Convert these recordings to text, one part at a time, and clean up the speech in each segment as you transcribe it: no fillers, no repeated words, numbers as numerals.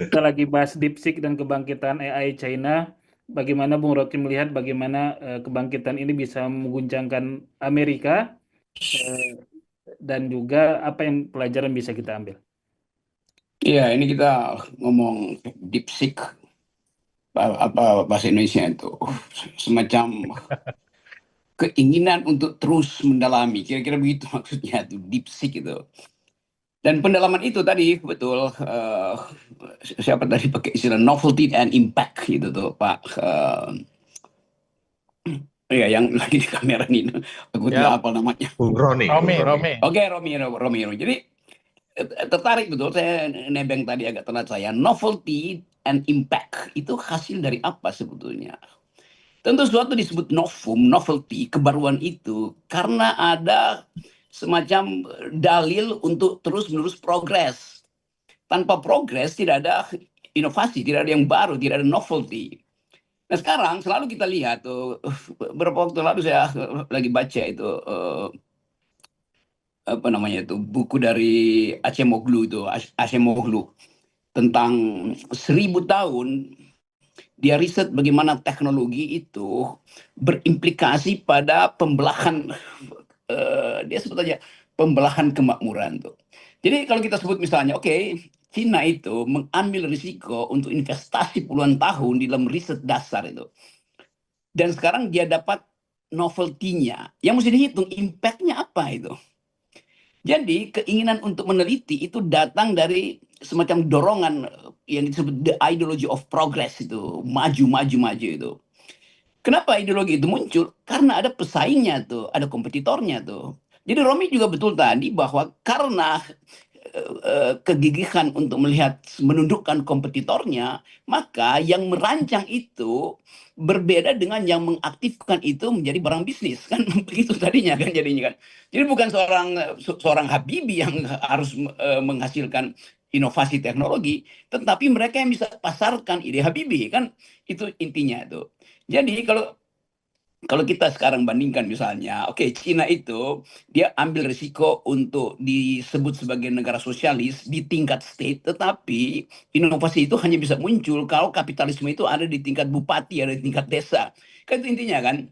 Kita lagi bahas DeepSeek dan kebangkitan AI China. Bagaimana Bung Rocky melihat bagaimana kebangkitan ini bisa mengguncangkan Amerika eh, dan juga apa yang pelajaran bisa kita ambil. Iya, ini kita ngomong DeepSeek, apa bahasa Indonesia itu semacam keinginan untuk terus mendalami, kira-kira begitu maksudnya tuh DeepSeek itu. Dan pendalaman itu tadi betul, siapa tadi pakai istilah novelty and impact gitu tuh Pak. Ya yang lagi di kamera ini, aku Ya, tidak hafal namanya. Bung Roni. Romi, Romi. Oke, Romero. Jadi tertarik betul, saya nebeng tadi agak telat saya. Novelty and impact itu hasil dari apa sebetulnya? Tentu sesuatu disebut novum, novelty, kebaruan itu karena ada semacam dalil untuk terus-menerus progres. Tanpa progres tidak ada inovasi, tidak ada yang baru, tidak ada novelty. Nah sekarang selalu kita lihat tuh, beberapa waktu lalu saya lagi baca itu apa namanya itu buku dari Acemoglu itu, Acemoglu tentang 1.000 tahun dia riset bagaimana teknologi itu berimplikasi pada pembelahan, dia sebut aja pembelahan kemakmuran tuh. Jadi kalau kita sebut misalnya, oke, Cina itu mengambil risiko untuk investasi puluhan tahun di dalam riset dasar itu. Dan sekarang dia dapat novelty-nya. Yang mesti dihitung impact-nya apa itu. Jadi keinginan untuk meneliti itu datang dari semacam dorongan yang disebut the ideology of progress itu. Maju itu. Kenapa ideologi itu muncul? Karena ada pesaingnya tuh, ada kompetitornya tuh. Jadi Romi juga betul tadi bahwa karena kegigihan untuk melihat menundukkan kompetitornya, maka yang merancang itu berbeda dengan yang mengaktifkan itu menjadi barang bisnis kan begitu tadinya kan jadinya kan. Jadi bukan seorang Habibie yang harus menghasilkan inovasi teknologi, tetapi mereka yang bisa pasarkan ide Habibie kan itu intinya tuh. Jadi kalau kita sekarang bandingkan misalnya, oke, Cina itu dia ambil risiko untuk disebut sebagai negara sosialis di tingkat state, tetapi inovasi itu hanya bisa muncul kalau kapitalisme itu ada di tingkat bupati, ada di tingkat desa. Kan itu intinya kan.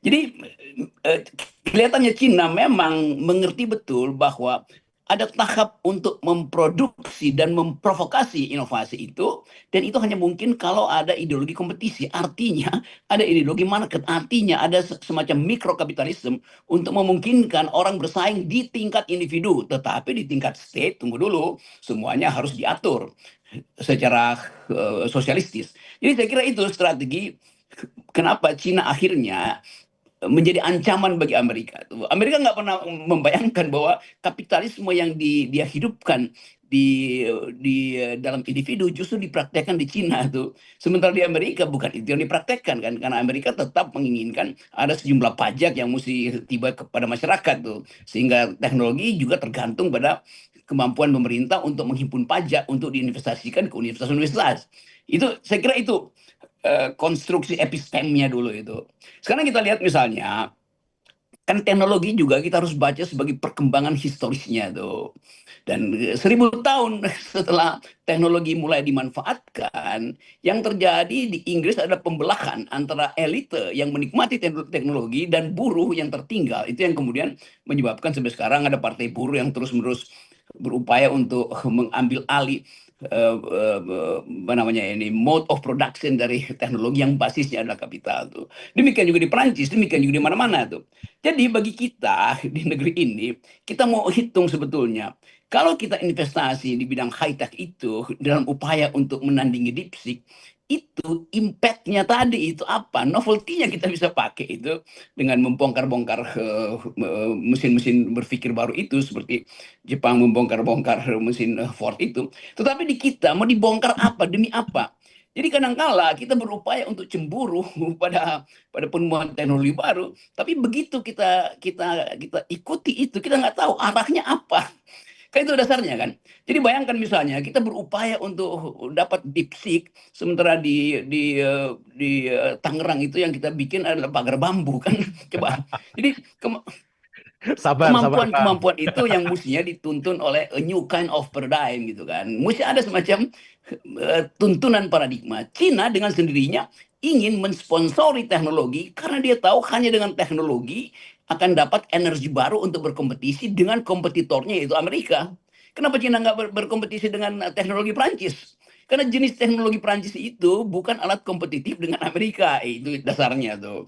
Jadi eh, kelihatannya Cina memang mengerti betul bahwa ada tahap untuk memproduksi dan memprovokasi inovasi itu, dan itu hanya mungkin kalau ada ideologi kompetisi. Artinya ada ideologi market, artinya ada semacam mikrokapitalisme untuk memungkinkan orang bersaing di tingkat individu, tetapi di tingkat state, tunggu dulu, semuanya harus diatur secara sosialistis. Jadi saya kira itu strategi kenapa Cina akhirnya menjadi ancaman bagi Amerika. Amerika nggak pernah membayangkan bahwa kapitalisme yang dia hidupkan di dalam individu justru dipraktekkan di Cina tuh. Sementara di Amerika bukan itu yang dipraktekkan kan, karena Amerika tetap menginginkan ada sejumlah pajak yang mesti tiba kepada masyarakat tuh, sehingga teknologi juga tergantung pada kemampuan pemerintah untuk menghimpun pajak untuk diinvestasikan ke universitas-universitas. Itu saya kira itu konstruksi epistemnya dulu itu. Sekarang kita lihat misalnya, kan teknologi juga kita harus baca sebagai perkembangan historisnya tuh. Dan 1.000 tahun setelah teknologi mulai dimanfaatkan, yang terjadi di Inggris ada pembelahan antara elite yang menikmati teknologi dan buruh yang tertinggal. Itu yang kemudian menyebabkan sampai sekarang ada partai buruh yang terus-menerus berupaya untuk mengambil alih apa namanya ini mode of production dari teknologi yang basisnya adalah kapital tuh. Demikian juga di Perancis, demikian juga di mana-mana tuh. Jadi bagi kita di negeri ini, kita mau hitung sebetulnya, kalau kita investasi di bidang high tech itu dalam upaya untuk menandingi DeepSeek, itu impact-nya tadi itu apa? Novelty-nya kita bisa pakai itu dengan membongkar-bongkar mesin-mesin berpikir baru itu seperti Jepang membongkar-bongkar mesin Ford itu. Tetapi di kita mau dibongkar apa demi apa? Jadi kadangkala kita berupaya untuk cemburu pada penemuan teknologi baru, tapi begitu kita ikuti itu, kita nggak tahu arahnya apa. Kan itu dasarnya kan. Jadi bayangkan misalnya kita berupaya untuk dapat DeepSeek, sementara di Tangerang itu yang kita bikin adalah pagar bambu kan. Coba. Jadi Sabar, sabar, Bang. Kemampuan-kemampuan itu yang mestinya dituntun oleh a new kind of paradigm gitu kan. Mesti ada semacam tuntunan paradigma. Cina dengan sendirinya ingin mensponsori teknologi karena dia tahu hanya dengan teknologi akan dapat energi baru untuk berkompetisi dengan kompetitornya yaitu Amerika. Kenapa Cina nggak berkompetisi dengan teknologi Prancis? Karena jenis teknologi Prancis itu bukan alat kompetitif dengan Amerika, itu dasarnya tuh.